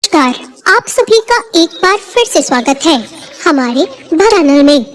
नमस्कार, आप सभी का एक बार फिर से स्वागत है हमारे भरानल में।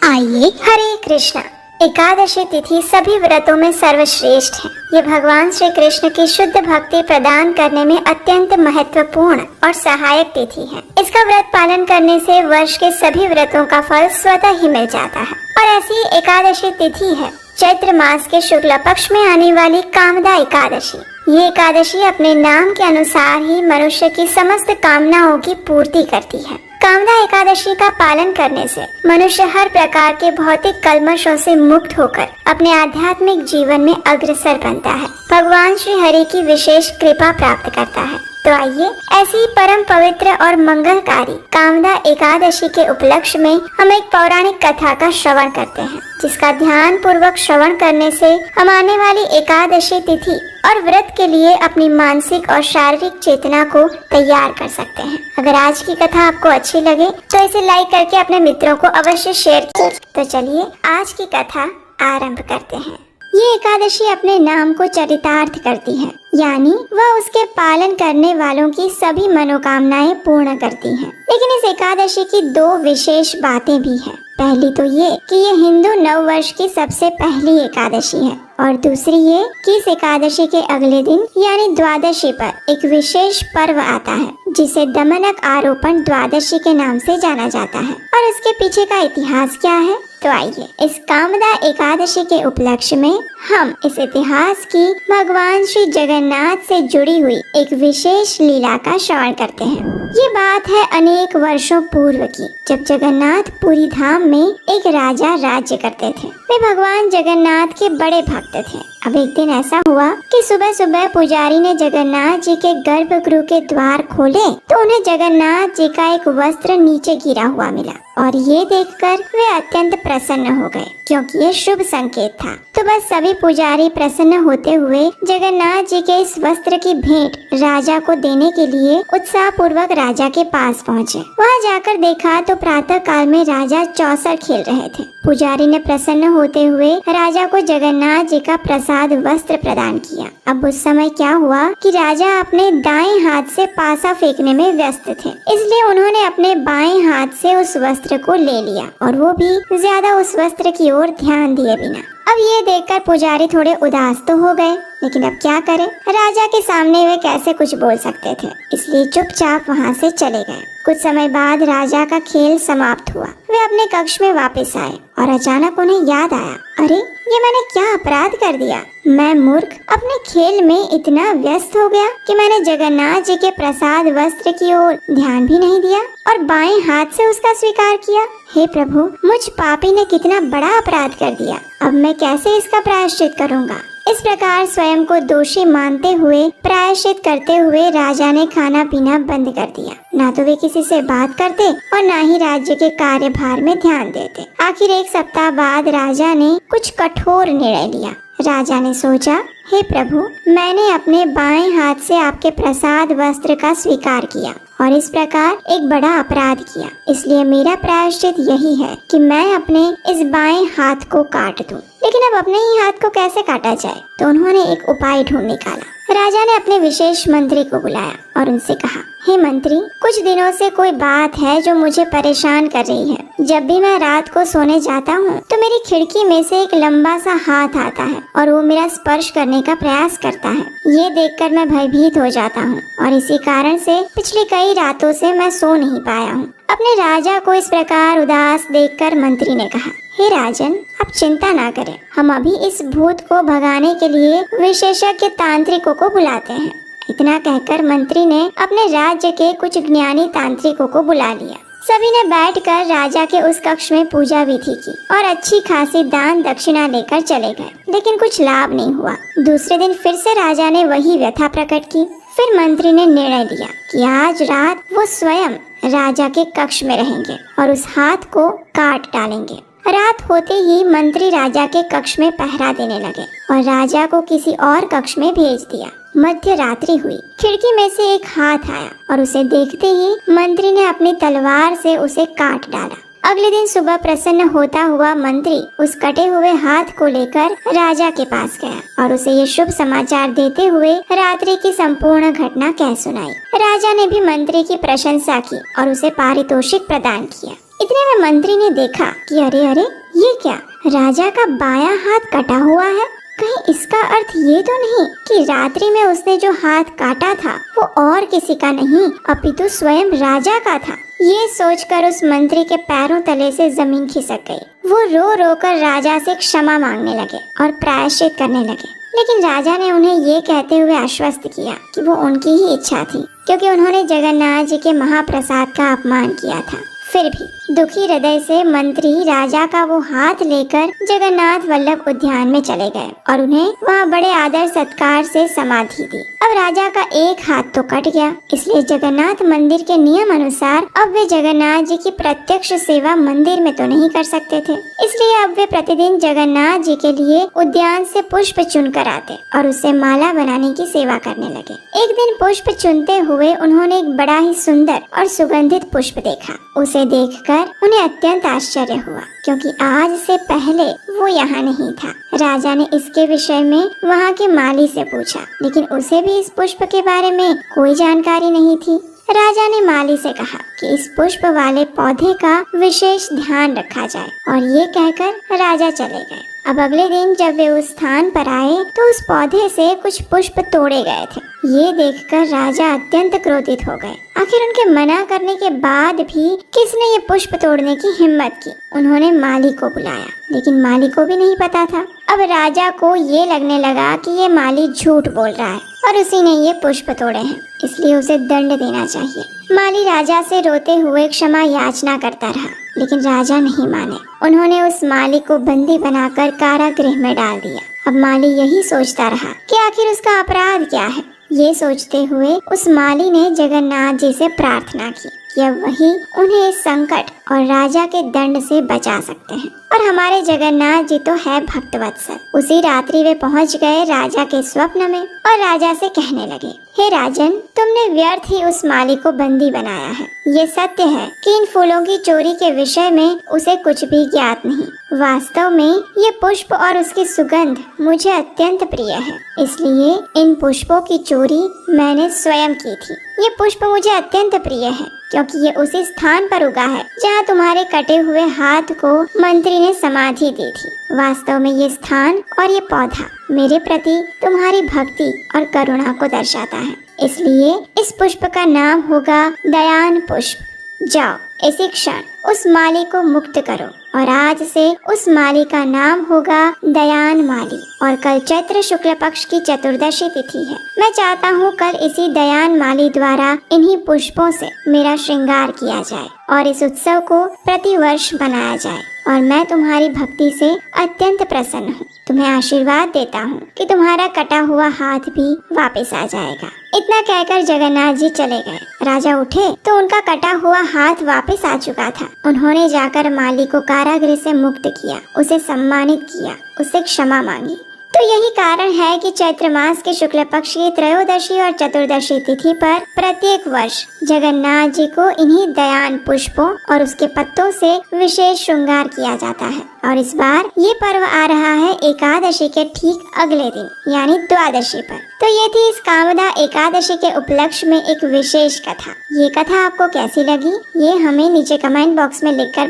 आइए। हरे कृष्णा। एकादशी तिथि सभी व्रतों में सर्वश्रेष्ठ है। ये भगवान श्री कृष्ण की शुद्ध भक्ति प्रदान करने में अत्यंत महत्वपूर्ण और सहायक तिथि है। इसका व्रत पालन करने से वर्ष के सभी व्रतों का फल स्वतः ही मिल जाता है। और ऐसी एकादशी तिथि है चैत्र मास के शुक्ल पक्ष में आने वाली कामदा एकादशी। ये एकादशी अपने नाम के अनुसार ही मनुष्य की समस्त कामनाओं की पूर्ति करती है। कामदा एकादशी का पालन करने से मनुष्य हर प्रकार के भौतिक कल्मशों से मुक्त होकर अपने आध्यात्मिक जीवन में अग्रसर बनता है, भगवान श्री हरि की विशेष कृपा प्राप्त करता है। तो आइए ऐसी परम पवित्र और मंगलकारी कामदा एकादशी के उपलक्ष्य में हम एक पौराणिक कथा का श्रवण करते हैं, जिसका ध्यान पूर्वक श्रवण करने से हम आने वाली एकादशी तिथि और व्रत के लिए अपनी मानसिक और शारीरिक चेतना को तैयार कर सकते हैं। अगर आज की कथा आपको अच्छी लगे तो इसे लाइक करके अपने मित्रों को अवश्य शेयर कीजिए। तो चलिए आज की कथा आरंभ करते हैं। ये एकादशी अपने नाम को चरितार्थ करती है, यानी वह उसके पालन करने वालों की सभी मनोकामनाएं पूर्ण करती है। लेकिन इस एकादशी की दो विशेष बातें भी हैं। पहली तो ये कि ये हिंदू नव वर्ष की सबसे पहली एकादशी है, और दूसरी ये कि इस एकादशी के अगले दिन यानी द्वादशी पर एक विशेष पर्व आता है, जिसे दमनक आरोपण द्वादशी के नाम से जाना जाता है। और इसके पीछे का इतिहास क्या है, तो आइए इस कामदा एकादशी के उपलक्ष्य में हम इस इतिहास की भगवान श्री जगन्नाथ से जुड़ी हुई एक विशेष लीला का श्रवण करते हैं। ये बात है अनेक वर्षों पूर्व की, जब जगन्नाथ पुरी धाम में एक राजा राज्य करते थे। वे भगवान जगन्नाथ के बड़े भक्त थे। अब एक दिन ऐसा हुआ कि सुबह सुबह पुजारी ने जगन्नाथ जी के गर्भगृह के द्वार खोले तो उन्हें जगन्नाथ जी का एक वस्त्र नीचे गिरा हुआ मिला, और ये देखकर वे अत्यंत प्रसन्न हो गए, क्योंकि ये शुभ संकेत था। तो बस सभी पुजारी प्रसन्न होते हुए जगन्नाथ जी के इस वस्त्र की भेंट राजा को देने के लिए उत्साह पूर्वक राजा के पास पहुँचे। वहाँ जाकर देखा तो प्रातः काल में राजा चौसर खेल रहे थे। पुजारी ने प्रसन्न होते हुए राजा को जगन्नाथ जी का प्रसाद वस्त्र प्रदान किया। अब उस समय क्या हुआ कि राजा अपने दाएं हाथ से पासा फेंकने में व्यस्त थे, इसलिए उन्होंने अपने बाएं हाथ से उस वस्त्र को ले लिया, और वो भी ज्यादा उस वस्त्र की ओर ध्यान दिए बिना। अब ये देखकर पुजारी थोड़े उदास तो हो गए, लेकिन अब क्या करें, राजा के सामने वे कैसे कुछ बोल सकते थे, इसलिए चुपचाप वहाँ से चले गए। कुछ समय बाद राजा का खेल समाप्त हुआ। वे अपने कक्ष में वापस आए और अचानक उन्हें याद आया, अरे ये मैंने क्या अपराध कर दिया। मैं मूर्ख अपने खेल में इतना व्यस्त हो गया कि मैंने जगन्नाथ जी के प्रसाद वस्त्र की ओर ध्यान भी नहीं दिया और बाएं हाथ से उसका स्वीकार किया। हे प्रभु, मुझ पापी ने कितना बड़ा अपराध कर दिया। अब मैं कैसे इसका प्रायश्चित करूँगा। इस प्रकार स्वयं को दोषी मानते हुए प्रायश्चित करते हुए राजा ने खाना पीना बंद कर दिया। ना तो वे किसी से बात करते और ना ही राज्य के कार्यभार में ध्यान देते। आखिर एक सप्ताह बाद राजा ने कुछ कठोर निर्णय लिया। राजा ने सोचा, हे प्रभु, मैंने अपने बाएं हाथ से आपके प्रसाद वस्त्र का स्वीकार किया और इस प्रकार एक बड़ा अपराध किया, इसलिए मेरा प्रायश्चित यही है कि मैं अपने इस बाएं हाथ को काट दूं। लेकिन अब अपने ही हाथ को कैसे काटा जाए, तो उन्होंने एक उपाय ढूंढ निकाला। राजा ने अपने विशेष मंत्री को बुलाया और उनसे कहा, हे मंत्री, कुछ दिनों से कोई बात है जो मुझे परेशान कर रही है। जब भी मैं रात को सोने जाता हूँ तो मेरी खिड़की में से एक लंबा सा हाथ आता है और वो मेरा स्पर्श करने का प्रयास करता है। ये देखकर मैं भयभीत हो जाता हूँ और इसी कारण से पिछली कई रातों से मैं सो नहीं पाया हूँ। अपने राजा को इस प्रकार उदास देखकर मंत्री ने कहा, हे राजन, आप चिंता ना करें, हम अभी इस भूत को भगाने के लिए विशेषज्ञ तांत्रिकों को बुलाते हैं। इतना कहकर मंत्री ने अपने राज्य के कुछ ज्ञानी तांत्रिकों को बुला लिया। सभी ने बैठकर राजा के उस कक्ष में पूजा विधि की और अच्छी खासी दान दक्षिणा लेकर चले गए, लेकिन कुछ लाभ नहीं हुआ। दूसरे दिन फिर से राजा ने वही व्यथा प्रकट की। फिर मंत्री ने निर्णय लिया कि आज रात वो स्वयं राजा के कक्ष में रहेंगे और उस हाथ को काट डालेंगे। रात होते ही मंत्री राजा के कक्ष में पहरा देने लगे और राजा को किसी और कक्ष में भेज दिया। मध्य रात्रि हुई, खिड़की में से एक हाथ आया और उसे देखते ही मंत्री ने अपनी तलवार से उसे काट डाला। अगले दिन सुबह प्रसन्न होता हुआ मंत्री उस कटे हुए हाथ को लेकर राजा के पास गया और उसे ये शुभ समाचार देते हुए रात्रि की संपूर्ण घटना कह सुनाई। राजा ने भी मंत्री की प्रशंसा की और उसे पारितोषिक प्रदान किया। इतने में मंत्री ने देखा कि अरे अरे ये क्या, राजा का बायां हाथ कटा हुआ है। कहीं इसका अर्थ ये तो नहीं कि रात्रि में उसने जो हाथ काटा था वो और किसी का नहीं अपितु स्वयं राजा का था। ये सोचकर उस मंत्री के पैरों तले से जमीन खिसक गई। वो रो रो कर राजा से क्षमा मांगने लगे और प्रायश्चित करने लगे, लेकिन राजा ने उन्हें ये कहते हुए आश्वस्त किया कि वो उनकी ही इच्छा थी, क्योंकि उन्होंने जगन्नाथ जी के महाप्रसाद का अपमान किया था। फिर भी दुखी हृदय से मंत्री राजा का वो हाथ लेकर जगन्नाथ वल्लभ उद्यान में चले गए और उन्हें वहाँ बड़े आदर सत्कार से समाधि दी। अब राजा का एक हाथ तो कट गया, इसलिए जगन्नाथ मंदिर के नियम अनुसार अब वे जगन्नाथ जी की प्रत्यक्ष सेवा मंदिर में तो नहीं कर सकते थे। इसलिए अब वे प्रतिदिन जगन्नाथ जी के लिए उद्यान से पुष्प चुन कर आते और उससे माला बनाने की सेवा करने लगे। एक दिन पुष्प चुनते हुए उन्होंने एक बड़ा ही सुंदर और सुगंधित पुष्प देखा। उसे देखकर उन्हें अत्यंत आश्चर्य हुआ, क्योंकि आज से पहले वो यहाँ नहीं था। राजा ने इसके विषय में वहाँ के माली से पूछा, लेकिन उसे भी इस पुष्प के बारे में कोई जानकारी नहीं थी। राजा ने माली से कहा कि इस पुष्प वाले पौधे का विशेष ध्यान रखा जाए, और ये कहकर राजा चले गए। अब अगले दिन जब वे उस स्थान पर आए तो उस पौधे से कुछ पुष्प तोड़े गए थे। ये देखकर राजा अत्यंत क्रोधित हो गए। आखिर उनके मना करने के बाद भी किसने ये पुष्प तोड़ने की हिम्मत की। उन्होंने माली को बुलाया, लेकिन माली को भी नहीं पता था। अब राजा को ये लगने लगा कि ये माली झूठ बोल रहा है और उसी ने ये पुष्प तोड़े हैं, इसलिए उसे दंड देना चाहिए। माली राजा से रोते हुए क्षमा याचना करता रहा, लेकिन राजा नहीं माने। उन्होंने उस माली को बंदी बनाकर कारागृह में डाल दिया। अब माली यही सोचता रहा कि आखिर उसका अपराध क्या है। ये सोचते हुए उस माली ने जगन्नाथ जी से प्रार्थना की कि अब वही उन्हें इस संकट और राजा के दंड से बचा सकते हैं, और हमारे जगन्नाथ जी तो है भक्तवत्सल। उसी रात्रि वे पहुंच गए राजा के स्वप्न में और राजा से कहने लगे, हे राजन, तुमने व्यर्थ ही उस माली को बंदी बनाया है। ये सत्य है कि इन फूलों की चोरी के विषय में उसे कुछ भी ज्ञात नहीं। वास्तव में ये पुष्प और उसकी सुगंध मुझे अत्यंत प्रिय है, इसलिए इन पुष्पों की चोरी मैंने स्वयं की थी। ये पुष्प मुझे अत्यंत प्रिय है, क्योंकि ये उसी स्थान पर उगा है जहाँ तुम्हारे कटे हुए हाथ को मंत्री ने समाधि दी थी। वास्तव में ये स्थान और ये पौधा मेरे प्रति तुम्हारी भक्ति और करुणा को दर्शाता है, इसलिए इस पुष्प का नाम होगा दयान पुष्प। जाओ इसी क्षण उस माली को मुक्त करो, और आज से उस माली का नाम होगा दयान माली। और कल चैत्र शुक्ल पक्ष की चतुर्दशी तिथि है। मैं चाहता हूँ कल इसी दयान माली द्वारा इन्हीं पुष्पों से मेरा श्रृंगार किया जाए और इस उत्सव को प्रतिवर्ष मनाया जाए, और मैं तुम्हारी भक्ति से अत्यंत प्रसन्न हूँ। तुम्हें आशीर्वाद देता हूँ कि तुम्हारा कटा हुआ हाथ भी वापस आ जाएगा। इतना कहकर जगन्नाथ जी चले गए। राजा उठे तो उनका कटा हुआ हाथ वापस आ चुका था। उन्होंने जाकर माली को कारागृह से मुक्त किया, उसे सम्मानित किया, उससे क्षमा मांगी। तो यही कारण है कि चैत्र मास के शुक्ल पक्ष की त्रयोदशी और चतुर्दशी तिथि पर प्रत्येक वर्ष जगन्नाथ जी को इन्हीं दयान पुष्पों और उसके पत्तों से विशेष श्रृंगार किया जाता है। और इस बार ये पर्व आ रहा है एकादशी के ठीक अगले दिन, यानी द्वादशी पर। तो ये थी इस कामदा एकादशी के उपलक्ष्य में एक विशेष कथा। ये कथा आपको कैसी लगी, ये हमें नीचे कमेंट बॉक्स में लिखकर